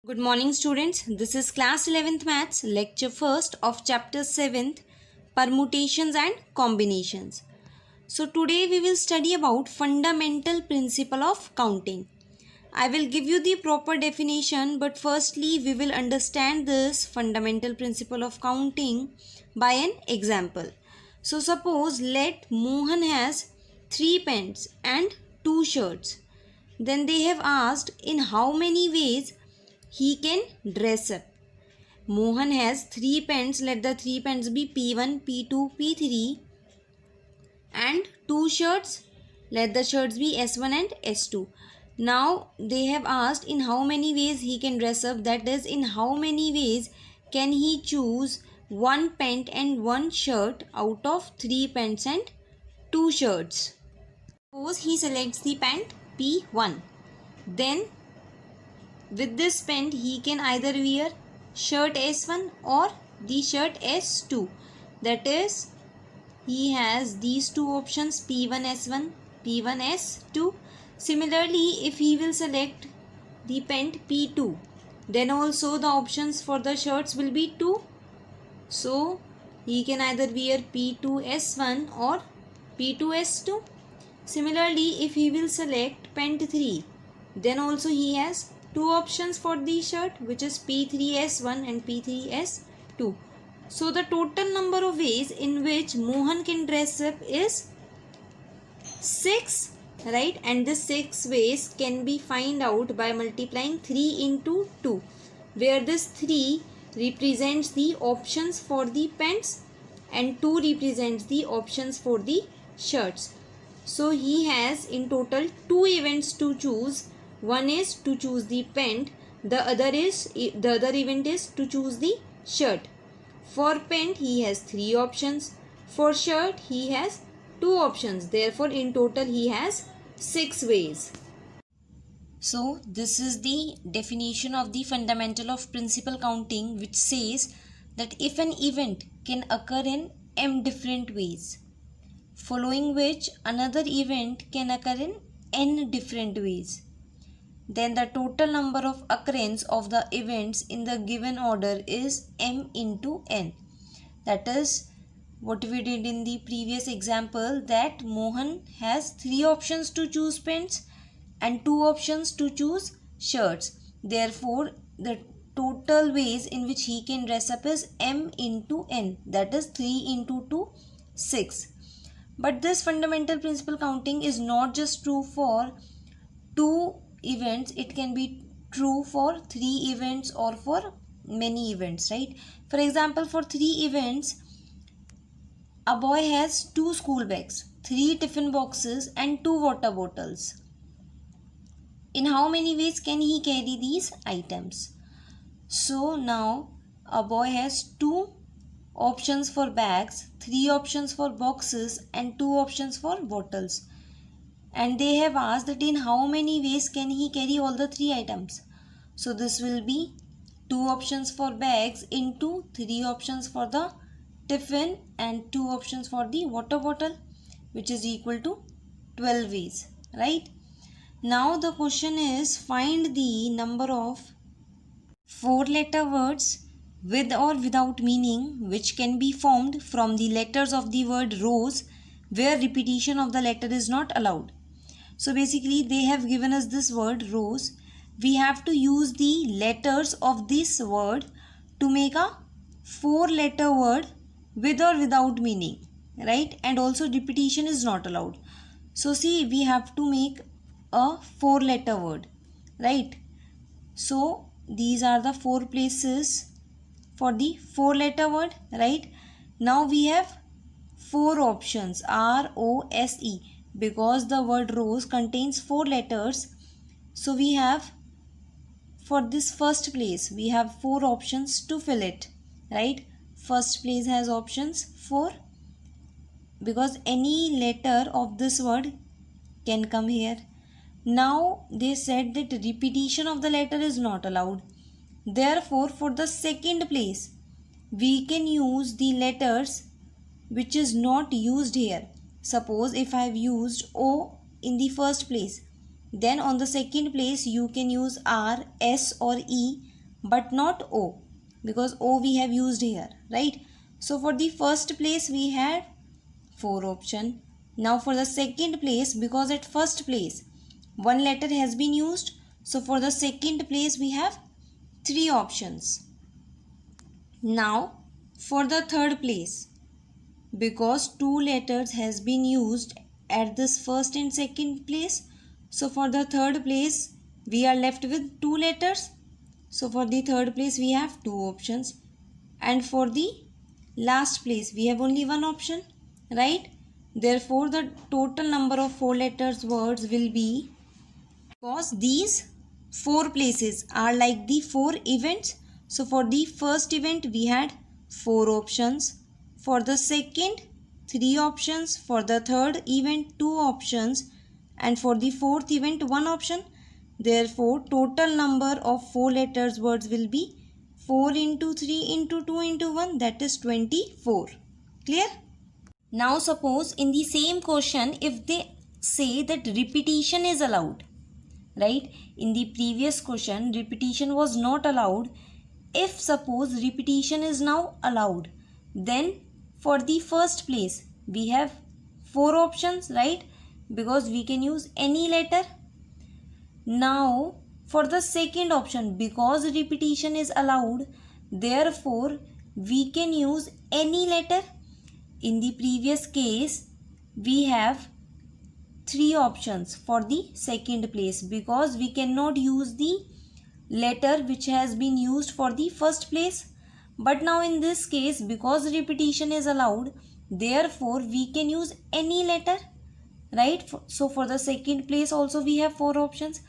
Good morning students. This is class 11th maths lecture 1st of chapter 7th permutations and combinations. So today we will study about fundamental principle of counting. I will give you the proper definition, but firstly we will understand this fundamental principle of counting by an example. So suppose let Mohan has 3 pens and 2 shirts. Then they have asked in how many ways he can dress up. Mohan has 3 pens. Let the 3 pens be P1, P2, P3 and 2 shirts. Let the shirts be S1 and S2. Now they have asked in how many ways he can dress up. That is, in how many ways can he choose 1 pant and 1 shirt out of 3 pants and 2 shirts. Suppose he selects the pant P1. Then with this pant he can either wear shirt S1 or the shirt S2. That is, he has these two options P1 S1, P1 S2. Similarly, if he will select the pant P2, then also the options for the shirts will be 2. So he can either wear P2 S1 or P2 S2. Similarly, if he will select pant 3, then also he has two options for the shirt, which is P3S1 and P3S2. So the total number of ways in which Mohan can dress up is 6, right? And this 6 ways can be find out by multiplying 3 into 2, where this 3 represents the options for the pants and 2 represents the options for the shirts. So he has in total 2 events to choose. One is to choose the pant, the other event is to choose the shirt. For pant he has 3 options, for shirt he has 2 options. Therefore in total he has 6 ways. So this is the definition of the fundamental of principal counting, which says that if an event can occur in m different ways, following which another event can occur in n different ways, then the total number of occurrence of the events in the given order is m into n. That is what we did in the previous example, that Mohan has 3 options to choose pants and 2 options to choose shirts. Therefore, the total ways in which he can dress up is m into n. That is 3 into 2, 6. But this fundamental principle counting is not just true for 2 events, it can be true for 3 events or for many events, right? For example, for 3 events, a boy has 2 school bags, 3 tiffin boxes and 2 water bottles. In how many ways can he carry these items? So now a boy has 2 options for bags, 3 options for boxes and 2 options for bottles. And they have asked that in how many ways can he carry all the 3 items. So this will be 2 options for bags into 3 options for the tiffin and 2 options for the water bottle, which is equal to 12 ways, right? Now the question is, find the number of 4-letter words with or without meaning which can be formed from the letters of the word rose where repetition of the letter is not allowed. So basically they have given us this word rose. We have to use the letters of this word to make a 4-letter word with or without meaning, right? And also repetition is not allowed. So see, we have to make a 4-letter word, right? So these are the 4 places for the 4-letter word, right? Now we have 4 options, R-O-S-E, because the word rose contains 4 letters. So we have, for this first place, we have 4 options to fill it, right? First place has options 4, because any letter of this word can come here. Now they said that repetition of the letter is not allowed. Therefore, for the second place, we can use the letters which is not used here. Suppose if I have used O in the first place, then on the second place you can use R, S or E but not O, because O we have used here, right? So for the first place we had 4 option. Now for the second place, because at first place one letter has been used, so for the second place we have 3 options. Now for the third place, because 2 letters has been used at this first and second place, so for the third place we are left with 2 letters. So for the third place we have 2 options, and for the last place we have only 1 option, right? Therefore the total number of 4 letters words will be, because these 4 places are like the 4 events, so for the first event we had 4 options, for the second 3 options, for the third event 2 options, and for the fourth event 1 option. Therefore total number of 4 letters words will be 4 into 3 into 2 into 1, that is 24. Clear? Now suppose in the same question if they say that repetition is allowed, right? In the previous question repetition was not allowed. If suppose repetition is now allowed, then for the first place we have 4 options, right? Because we can use any letter. Now for the second option, because repetition is allowed, therefore we can use any letter. In the previous case we have 3 options for the second place, because we cannot use the letter which has been used for the first place. But now in this case, because repetition is allowed, therefore we can use any letter, right? So for the second place also we have 4 options,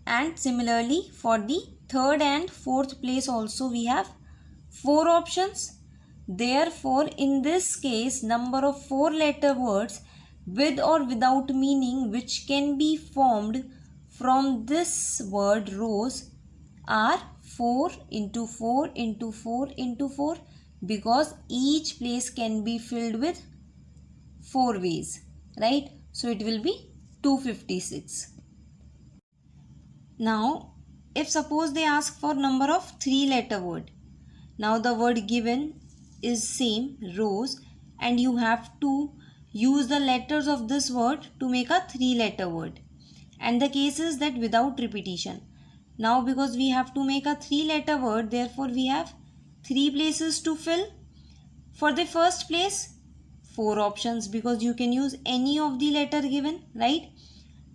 and similarly for the third and fourth place also we have 4 options. Therefore in this case number of 4 letter words with or without meaning which can be formed from this word rows are 4 into 4 into 4 into 4, because each place can be filled with 4 ways, right? So it will be 256. Now if suppose they ask for number of 3 letter word, now the word given is same rows, and you have to use the letters of this word to make a 3 letter word, and the case is that without repetition. Now because we have to make a 3 letter word, therefore we have 3 places to fill. For the first place 4 options, because you can use any of the letter given, right?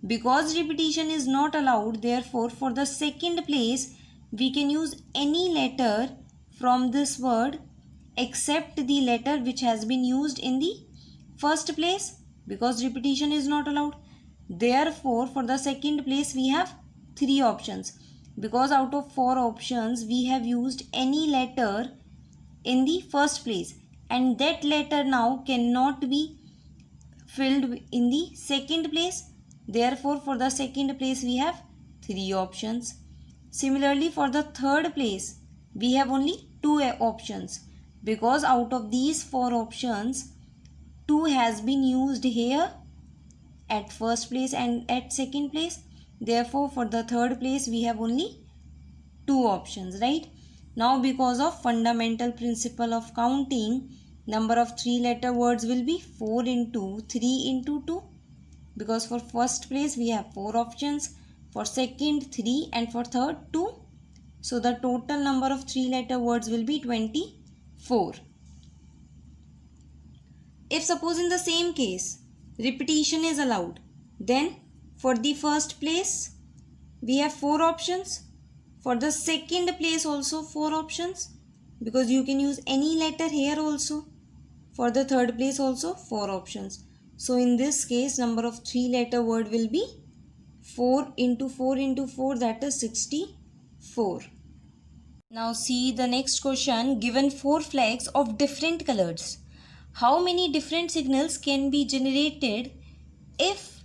Because repetition is not allowed, therefore for the second place we can use any letter from this word except the letter which has been used in the first place, because repetition is not allowed. Therefore for the second place we have 3 options, because out of 4 options we have used any letter in the first place, and that letter now cannot be filled in the second place. Therefore for the second place we have 3 options. Similarly for the third place we have only 2 options, because out of these 4 options 2 has been used here at first place and at second place. Therefore for the third place we have only 2 options, right? Now because of fundamental principle of counting, number of 3 letter words will be 4 into 3 into 2, because for first place we have 4 options, for second 3, and for third 2. So the total number of 3 letter words will be 24. If suppose in the same case repetition is allowed, then for the first place we have 4 options, for the second place also 4 options, because you can use any letter here also, for the third place also 4 options. So in this case number of 3 letter word will be 4 into 4 into 4, that is 64. Now see the next question. Given 4 flags of different colors, how many different signals can be generated if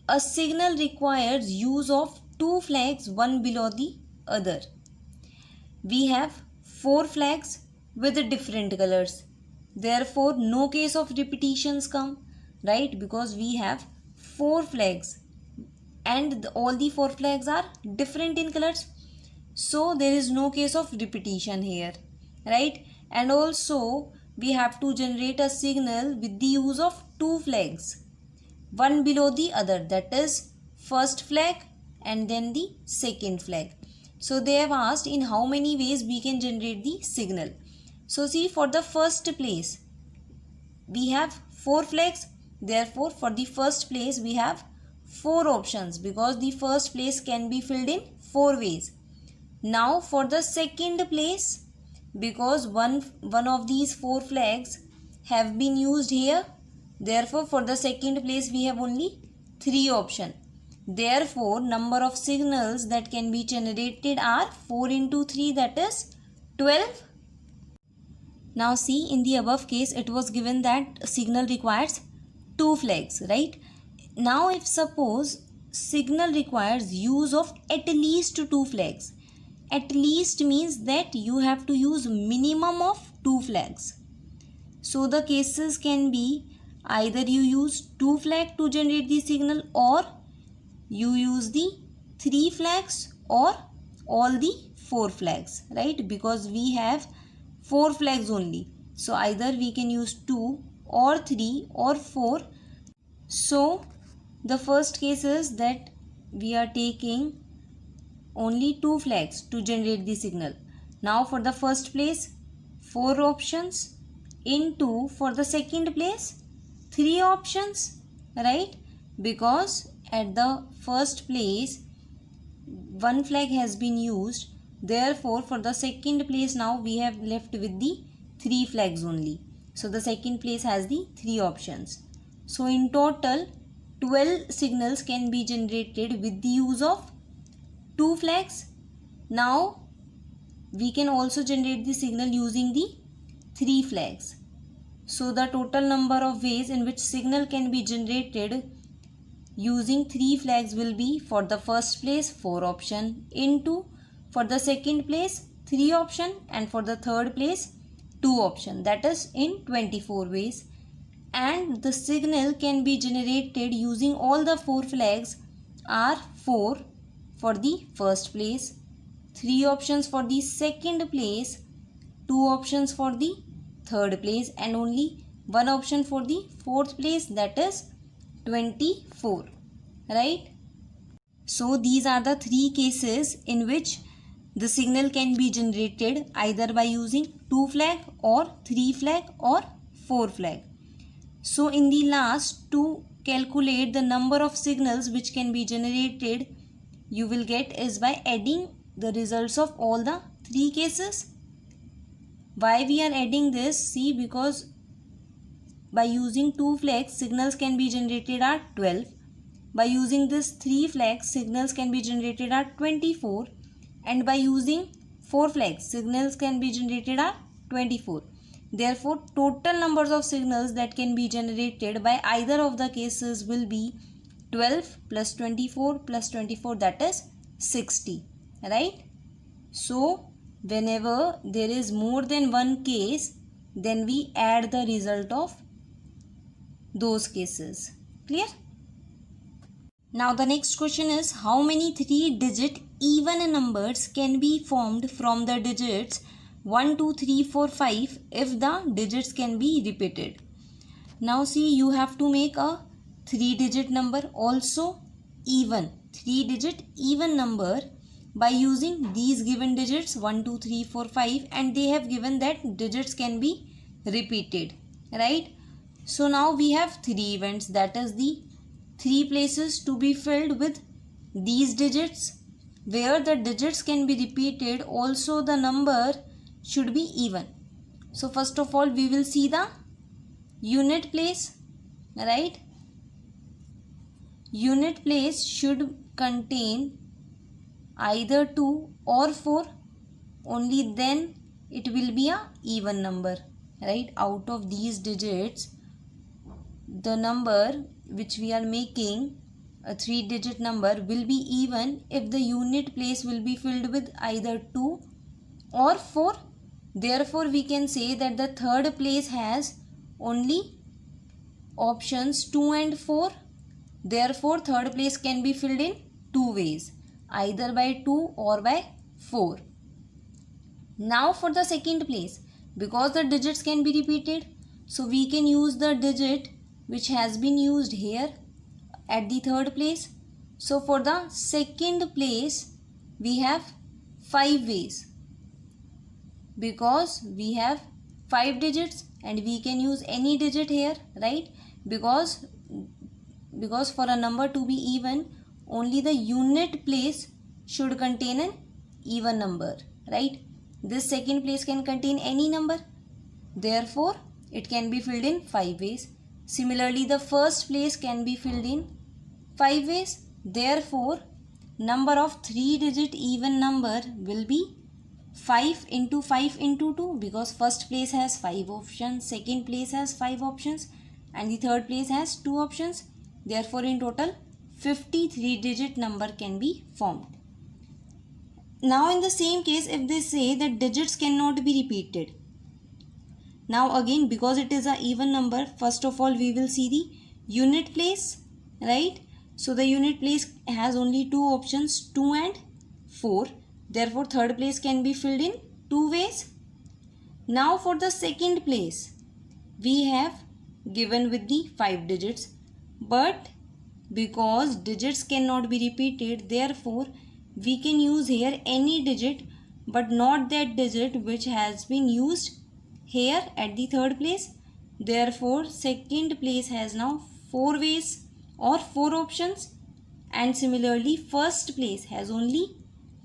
a signal requires use of 2 flags one below the other? We have 4 flags with different colors, therefore no case of repetitions come, right? Because we have 4 flags and all the 4 flags are different in colors. So there is no case of repetition here, right? And also we have to generate a signal with the use of two flags, one below the other, that is first flag and then the second flag. So they have asked in how many ways we can generate the signal. So see, for the first place we have four flags, therefore for the first place we have four options because the first place can be filled in four ways. Now for the second place, because one of these four flags have been used here, therefore for the second place we have only three options. Therefore number of signals that can be generated are 4 into 3, that is 12. Now see, in the above case it was given that signal requires two flags, right? Now if suppose signal requires use of at least two flags, at least means that you have to use minimum of two flags. So the cases can be either you use two flags to generate the signal, or you use the three flags, or all the four flags, right? Because we have four flags only, so either we can use two or three or four. So the first case is that we are taking only two flags to generate the signal. Now for the first place four options, into for the second place three options, right? Because at the first place one flag has been used, therefore for the second place now we have left with the three flags only. So the second place has the three options. So in total 12 signals can be generated with the use of two flags. Now we can also generate the signal using the three flags. So the total number of ways in which signal can be generated using three flags will be, for the first place four option, into for the second place three option, and for the third place two option, that is in 24 ways. And the signal can be generated using all the four flags are 4 for the first place, three options for the second place, two options for the third place, and only one option for the fourth place, that is 24, right? So these are the three cases in which the signal can be generated either by using two flag or three flag or four flag. So in the last, to calculate the number of signals which can be generated, you will get is by adding the results of all the three cases. Why we are adding this? See, because by using two flags signals can be generated at 12. By using this three flags signals can be generated at 24. And by using four flags signals can be generated at 24. Therefore, total numbers of signals that can be generated by either of the cases will be 12 plus 24 plus 24, that is 60, right? So whenever there is more than one case, then we add the result of those cases. Clear? Now the next question is, how many 3-digit even numbers can be formed from the digits 1, 2, 3, 4, 5 if the digits can be repeated? Now see, you have to make a 3-digit number also even, 3-digit even number by using these given digits 1, 2, 3, 4, 5, and they have given that digits can be repeated, right? So now we have three events, that is the three places to be filled with these digits where the digits can be repeated, also the number should be even. So first of all we will see the unit place, right? Unit place should contain either 2 or 4, only then it will be a even number, right? Out of these digits, the number which we are making a 3-digit number will be even if the unit place will be filled with either 2 or 4. Therefore we can say that the third place has only options 2 and 4. Therefore third place can be filled in two ways, either by 2 or by 4. Now for the second place, because the digits can be repeated, so we can use the digit which has been used here at the third place. So for the second place, we have 5 ways, because we have 5 digits and we can use any digit here, right? Because for a number to be even, only the unit place should contain an even number, right? This second place can contain any number, therefore it can be filled in 5 ways. Similarly, the first place can be filled in 5 ways, therefore number of 3-digit even number will be 5 into 5 into 2, because first place has 5 options, second place has 5 options, and the third place has 2 options. Therefore in total 53-digit number can be formed. Now in the same case, if they say that digits cannot be repeated, now again, because it is an even number, first of all we will see the unit place, right? So the unit place has only 2 options, 2 and 4. Therefore third place can be filled in 2 ways. Now for the second place, we have given with the 5 digits, but because digits cannot be repeated, therefore we can use here any digit, but not that digit which has been used here at the third place. Therefore second place has now 4 ways or 4 options, and similarly first place has only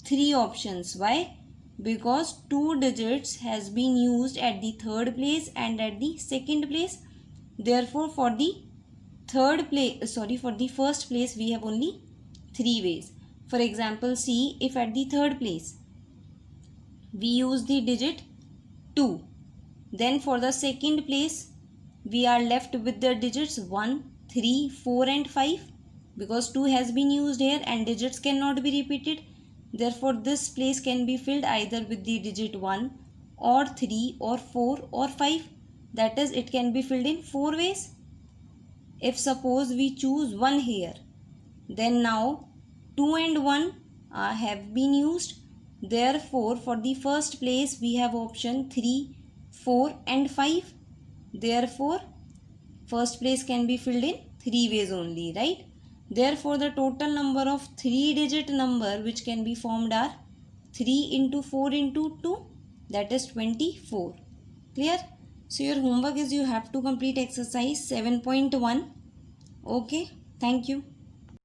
3 options. Why? Because 2 digits has been used at the third place and at the second place. Therefore for the first place we have only 3 ways. For example, see, if at the third place we use the digit 2, then for the second place we are left with the digits 1, 3, 4 and 5, because 2 has been used here and digits cannot be repeated. Therefore this place can be filled either with the digit 1 or 3 or 4 or 5. That is, it can be filled in 4 ways. If suppose we choose 1 here, then now 2 and 1 have been used. Therefore for the first place we have option 3, 4 and 5. Therefore first place can be filled in 3 ways only, right? Therefore the total number of 3-digit number which can be formed are 3 into 4 into 2, that is 24. Clear? So your homework is you have to complete exercise 7.1. Okay, thank you.